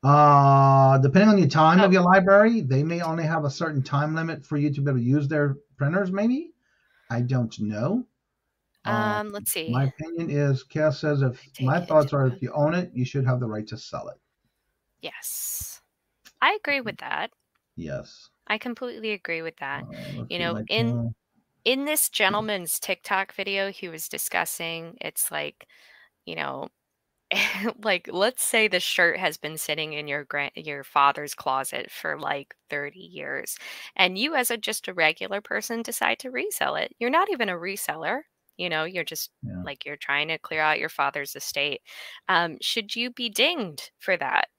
Depending on your time of your library, they may only have a certain time limit for you to be able to use their printers, maybe. I don't know. Let's see. My opinion is, Cass says, my thoughts are, if you own it, you should have the right to sell it. Yes. I agree with that. Yes. I completely agree with that. In this gentleman's TikTok video, he was discussing, it's like, like, let's say the shirt has been sitting in your father's closet for like 30 years, and you, as just a regular person, decide to resell it. You're not even a reseller. You're just like, you're trying to clear out your father's estate. Should you be dinged for that?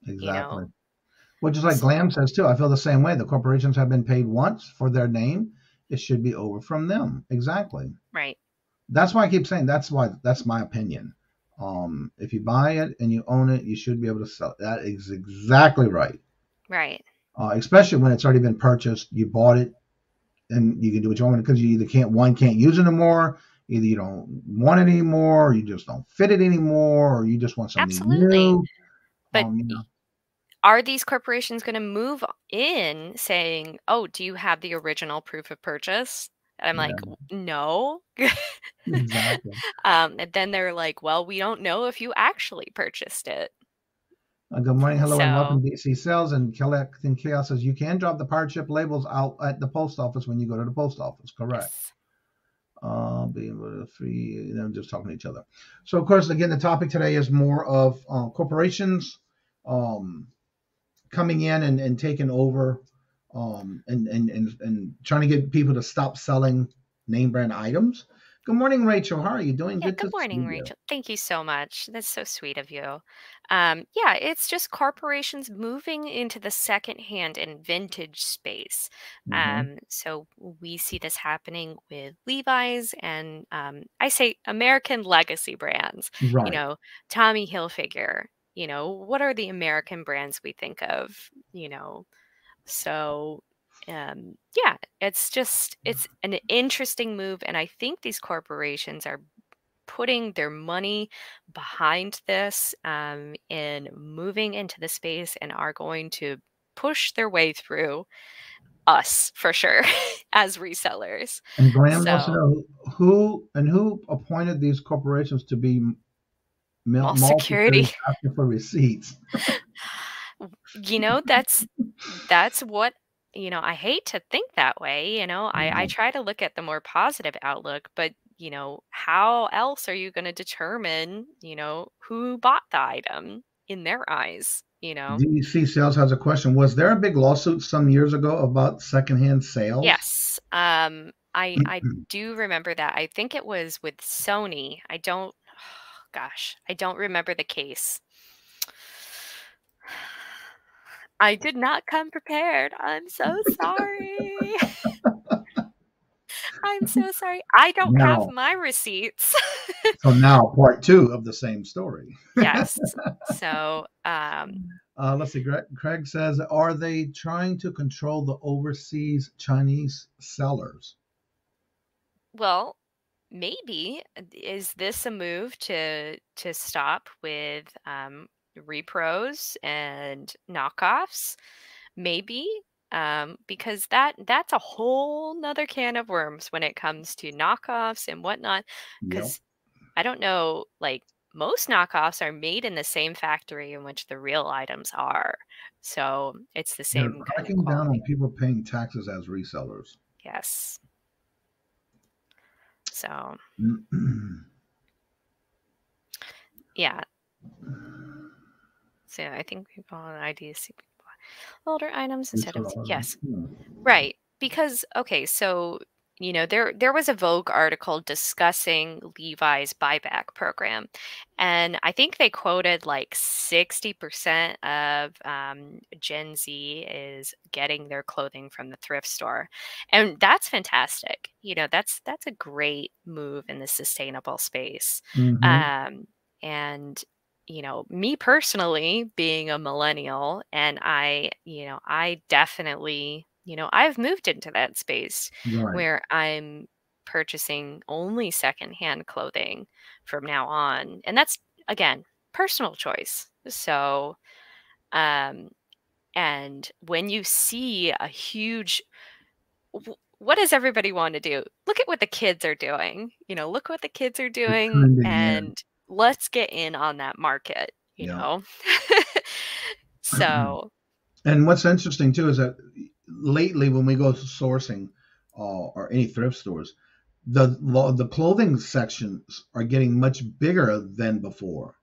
Exactly. Well, just like Glam says too, I feel the same way. The corporations have been paid once for their name. It should be over from them. Exactly. Right. That's why I keep saying that's my opinion. If you buy it and you own it, you should be able to sell it. That is exactly right. Right. Especially when it's already been purchased, you bought it, and you can do what you want, because you either can't use it anymore, either you don't want it anymore, or you just don't fit it anymore, or you just want something new. But are these corporations going to move in saying, "Oh, do you have the original proof of purchase?" And I'm like, no. Exactly. And then they're like, well, we don't know if you actually purchased it. Good morning, hello, and welcome to DC Sales. And Collecting Chaos says you can drop the part ship labels out at the post office when you go to the post office. Correct. Yes. Being free, just talking to each other. So, of course, again, the topic today is more of corporations coming in and taking over, and trying to get people to stop selling name brand items. Good morning, Rachel. How are you doing? Yeah, Good good to see morning, you. Rachel. Thank you so much. That's so sweet of you. Yeah, it's just corporations moving into the secondhand and vintage space. So we see this happening with Levi's and I say American legacy brands. You Right. know, Tommy Hilfiger. You know, what are the American brands we think of? You know, so yeah, it's an interesting move, and I think these corporations are putting their money behind this in moving into the space and are going to push their way through us for sure as resellers. And Graham wants to So know who appointed these corporations to be mall mall security, security asking for receipts. you know, that's what, you know, I hate to think that way. You know, I try to look at the more positive outlook, but you know, how else are you going to determine, you know, who bought the item in their eyes, you know? DEC Sales has a question. Was there a big lawsuit some years ago about secondhand sales? Yes. I do remember that. I think it was with Sony. I don't gosh, I don't remember the case. I did not come prepared. I'm so sorry. I'm so sorry. I don't have Now, my receipts. so now part 2 of the same story. Yes. So, Let's see. Craig says, are they trying to control the overseas Chinese sellers? well, maybe is this a move to stop with repros and knockoffs? Maybe because that's a whole nother can of worms when it comes to knockoffs and whatnot. Yep. Because I don't know, like most knockoffs are made in the same factory in which the real items are, so it's the They're same kind of cracking down quality. on people paying taxes as resellers. Yes. So yeah. So I think people on IDC older items instead of yes. Right. Because okay, so you know, there was a Vogue article discussing Levi's buyback program, and I think they quoted like 60% of Gen Z is getting their clothing from the thrift store, and that's fantastic. You know, that's a great move in the sustainable space. And you know, me personally being a millennial, and I definitely, you know, I've moved into that space Right. where I'm purchasing only secondhand clothing from now on. And that's, again, personal choice. So, and when you see a huge, what does everybody want to do? Look at what the kids are doing. You know, look what the kids are doing, trending, yeah. and let's get in on that market, you Yeah. know? So, And what's interesting too is that lately when we go sourcing or any thrift stores, the clothing sections are getting much bigger than before.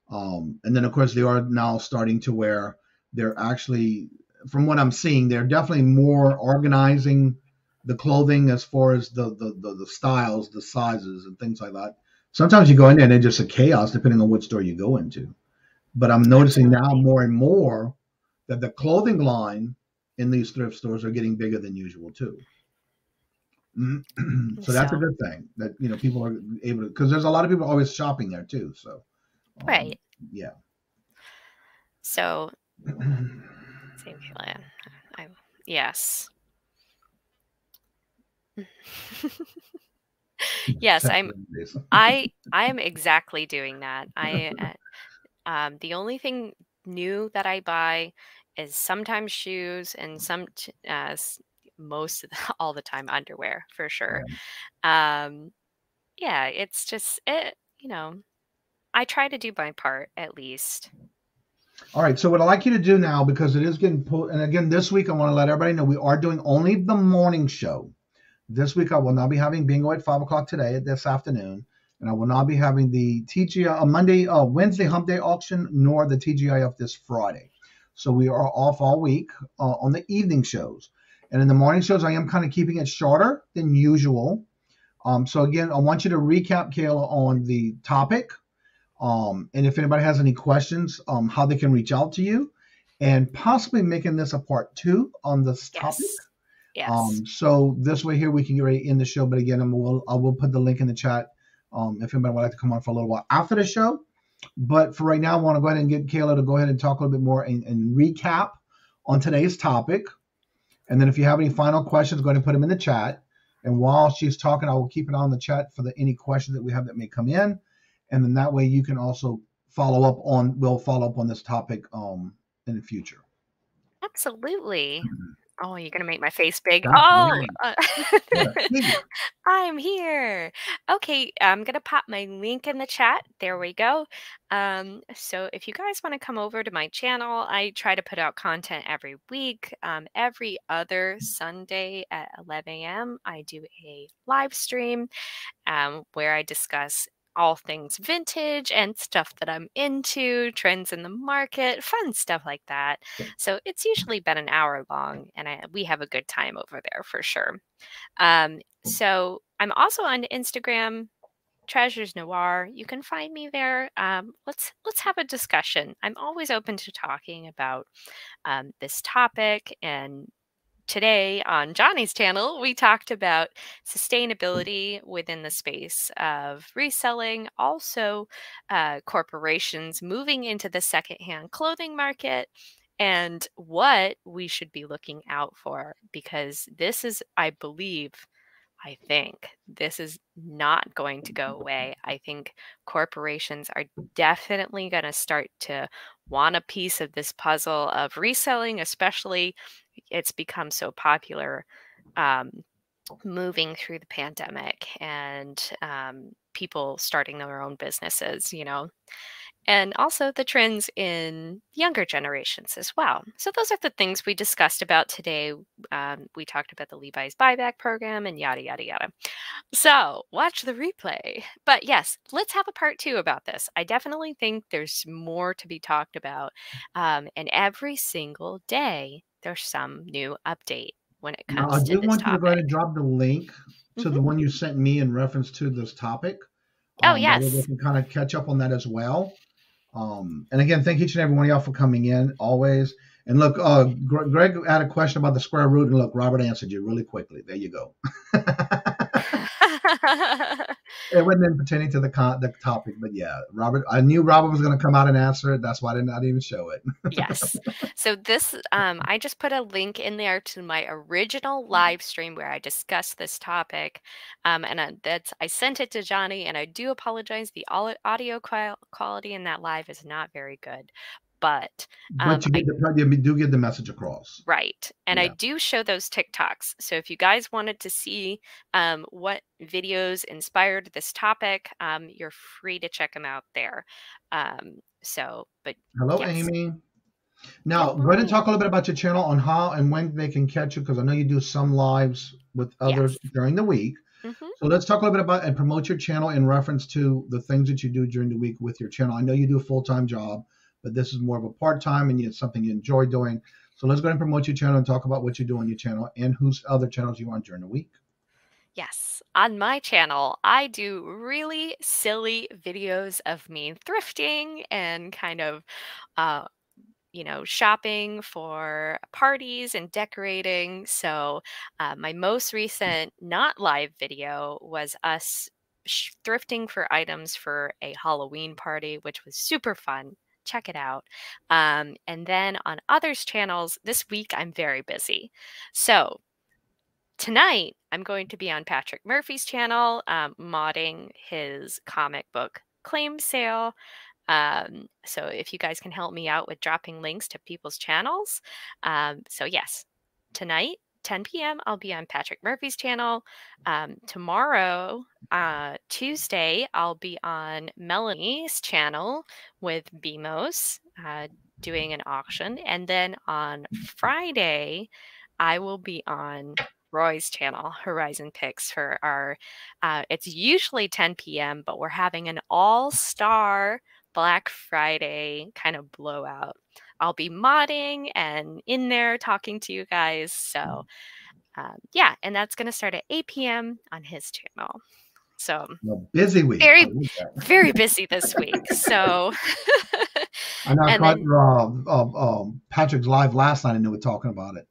And then of course they are now starting to where they're actually, from what I'm seeing, they're definitely more organizing the clothing as far as the styles, the sizes, and things like that. Sometimes you go in there and it's just a chaos depending on which store you go into. But I'm noticing now more and more that the clothing line in these thrift stores are getting bigger than usual too. So that's a good thing that, you know, people are able to, because there's a lot of people always shopping there too. So right. Yeah. So same plan. Yes. Yes, I am exactly doing that. The only thing new that I buy is sometimes shoes and most of all the time underwear for sure. Yeah, it's just it, you know, I try to do my part at least. All right. So what I'd like you to do now, because it is getting pulled, and again, this week I want to let everybody know we are doing only the morning show. This week I will not be having bingo at 5 o'clock today, this afternoon, and I will not be having the TGI Wednesday Hump Day auction, nor the TGIF this Friday. So we are off all week on the evening shows, and in the morning shows I am kind of keeping it shorter than usual. So again, I want you to recap, Kayla, on the topic. And if anybody has any questions, how they can reach out to you, and possibly making this a part 2 on this topic. Yes. So this way here we can get ready to end the show. But again, I will put the link in the chat if anybody would like to come on for a little while after the show. But for right now, I want to go ahead and get Kayla to go ahead and talk a little bit more and recap on today's topic. And then if you have any final questions, go ahead and put them in the chat. And while she's talking, I will keep an eye on the chat for any questions that we have that may come in. And then that way you can also we'll follow up on this topic in the future. Absolutely. Oh, you're going to make my face big. That's Oh, Yeah. I'm here. Okay, I'm going to pop my link in the chat. There we go. So if you guys want to come over to my channel, I try to put out content every week. Every other Sunday at 11 a.m., I do a live stream where I discuss all things vintage and stuff that I'm into, trends in the market, fun stuff like that. So it's usually been an hour long, and we have a good time over there for sure. So I'm also on Instagram, Treasures Noir. You can find me there. Let's have a discussion. I'm always open to talking about this topic. And today on Johnny's channel, we talked about sustainability within the space of reselling, also corporations moving into the secondhand clothing market, and what we should be looking out for, because this is, I think this is not going to go away. I think corporations are definitely going to start to want a piece of this puzzle of reselling, especially it's become so popular moving through the pandemic and people starting their own businesses, and also the trends in younger generations as well. So those are the things we discussed about today. We talked about the Levi's buyback program and yada, yada, yada. So watch the replay. But yes, let's have a part 2 about this. I definitely think there's more to be talked about. And every single day, there's some new update when it comes Now, I to do this want you to go ahead topic. and drop the link to the one you sent me in reference to this topic. Oh, yes. That way we can kind of catch up on that as well. And again, thank each and every one of y'all for coming in always. And look, Greg had a question about the square root, and look, Robert answered you really quickly. There you go. It wasn't pertaining to the topic, but yeah, Robert. I knew Robert was going to come out and answer it. That's why I did not even show it. Yes. So this, I just put a link in there to my original live stream where I discussed this topic, and I sent it to Johnny, and I do apologize. The audio quality in that live is not very good, but you do get the message across. Right. And I do show those TikToks. So if you guys wanted to see what videos inspired this topic, you're free to check them out there. Hello, yes. Amy. Now, go ahead and talk a little bit about your channel on how and when they can catch you, because I know you do some lives with others during the week. So let's talk a little bit about and promote your channel in reference to the things that you do during the week with your channel. I know you do a full-time job, but this is more of a part-time and it's something you enjoy doing. So let's go ahead and promote your channel and talk about what you do on your channel and whose other channels you on during the week. Yes, on my channel, I do really silly videos of me thrifting and kind of, shopping for parties and decorating. So my most recent not live video was us thrifting for items for a Halloween party, which was super fun. Check it out. And then on others' channels, this week I'm very busy. So tonight I'm going to be on Patrick Murphy's channel, modding his comic book claim sale. So if you guys can help me out with dropping links to people's channels. So yes, tonight, 10 p.m., I'll be on Patrick Murphy's channel. Tomorrow, Tuesday, I'll be on Melanie's channel with BMOS doing an auction. And then on Friday, I will be on Roy's channel, Horizon Picks, for our, it's usually 10 p.m., but we're having an all-star Black Friday kind of blowout. I'll be modding and in there talking to you guys. So Yeah, and that's going to start at 8 p.m. on his channel. So busy week. Very, very busy this week. So I know I and caught Patrick's live last night and they were talking about it.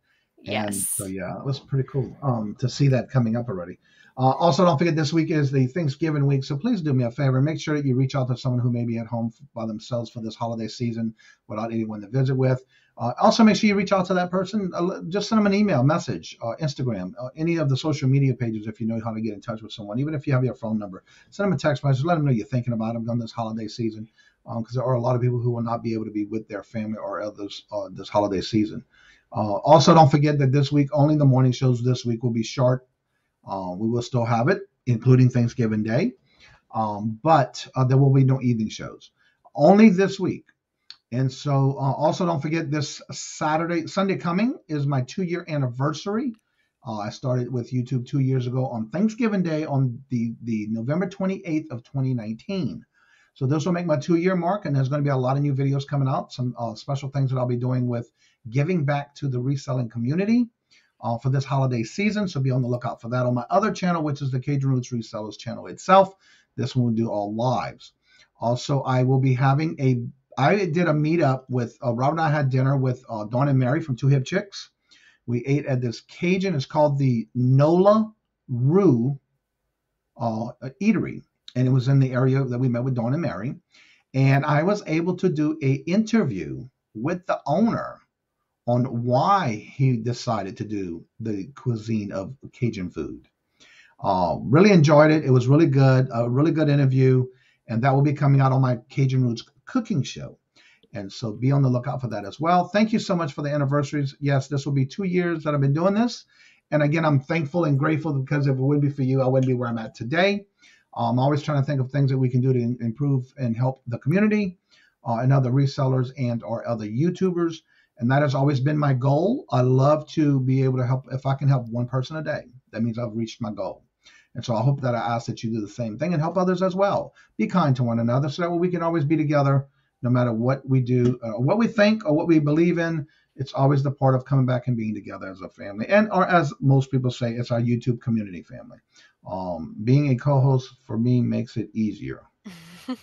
And yes. so yeah, it was pretty cool to see that coming up already. Also, don't forget this week is the Thanksgiving week, so please do me a favor. Make sure that you reach out to someone who may be at home by themselves for this holiday season without anyone to visit with. Also, make sure you reach out to that person. Just send them an email, message, Instagram, any of the social media pages if you know how to get in touch with someone. Even if you have your phone number, send them a text message. Let them know you're thinking about them on this holiday season, because there are a lot of people who will not be able to be with their family or others this holiday season. Also, don't forget that this week, only the morning shows this week will be short. We will still have it, including Thanksgiving Day, but there will be no evening shows. Only this week. And so also don't forget this Sunday coming is my 2-year anniversary. I started with YouTube 2 years ago on Thanksgiving Day on the November 28th of 2019. So this will make my 2-year mark, and there's going to be a lot of new videos coming out, some special things that I'll be doing with giving back to the reselling community for this holiday season. So be on the lookout for that on my other channel, which is the Kajun Roots Resellers channel itself. This one will do all lives. Also, I will be having I did a meetup with, Rob and I had dinner with Dawn and Mary from Two Hip Chicks. We ate at this Cajun, it's called the Nola Rue Eatery. And it was in the area that we met with Dawn and Mary. And I was able to do an interview with the owner on why he decided to do the cuisine of Cajun food. Really enjoyed it. It was really good, a really good interview. And that will be coming out on my Kajun Roots cooking show. And so be on the lookout for that as well. Thank you so much for the anniversaries. Yes, this will be 2 years that I've been doing this. And again, I'm thankful and grateful because if it wouldn't be for you, I wouldn't be where I'm at today. I'm always trying to think of things that we can do to improve and help the community and other resellers and or other YouTubers. And that has always been my goal. I love to be able to help. If I can help one person a day, that means I've reached my goal. And so I hope that I ask that you do the same thing and help others as well. Be kind to one another so that we can always be together no matter what we do, what we think or what we believe in. It's always the part of coming back and being together as a family. And or as most people say, it's our YouTube community family. Being a co-host for me makes it easier.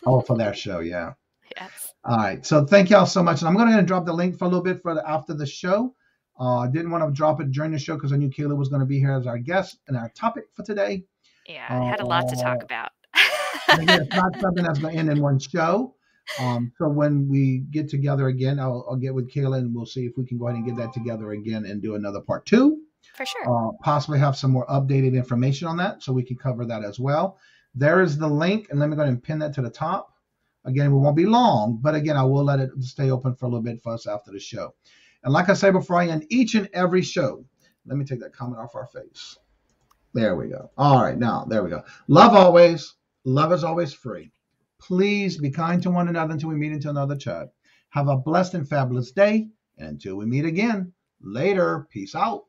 For that show, yeah. Yes. All right. So thank y'all so much. And I'm going to drop the link for a little bit for after the show. Didn't want to drop it during the show because I knew Kayla was going to be here as our guest and our topic for today. Yeah, I had a lot to talk about. Again, it's not something that's going to end in one show. So when we get together again, I'll get with Kayla and we'll see if we can go ahead and get that together again and do another part 2. For sure. Possibly have some more updated information on that so we can cover that as well. There is the link, and let me go ahead and pin that to the top. Again, we won't be long, but again, I will let it stay open for a little bit for us after the show. And like I say before I end each and every show, let me take that comment off our face. There we go. All right, now, there we go. Love always. Love is always free. Please be kind to one another until we meet into another chat. Have a blessed and fabulous day. And until we meet again, later. Peace out.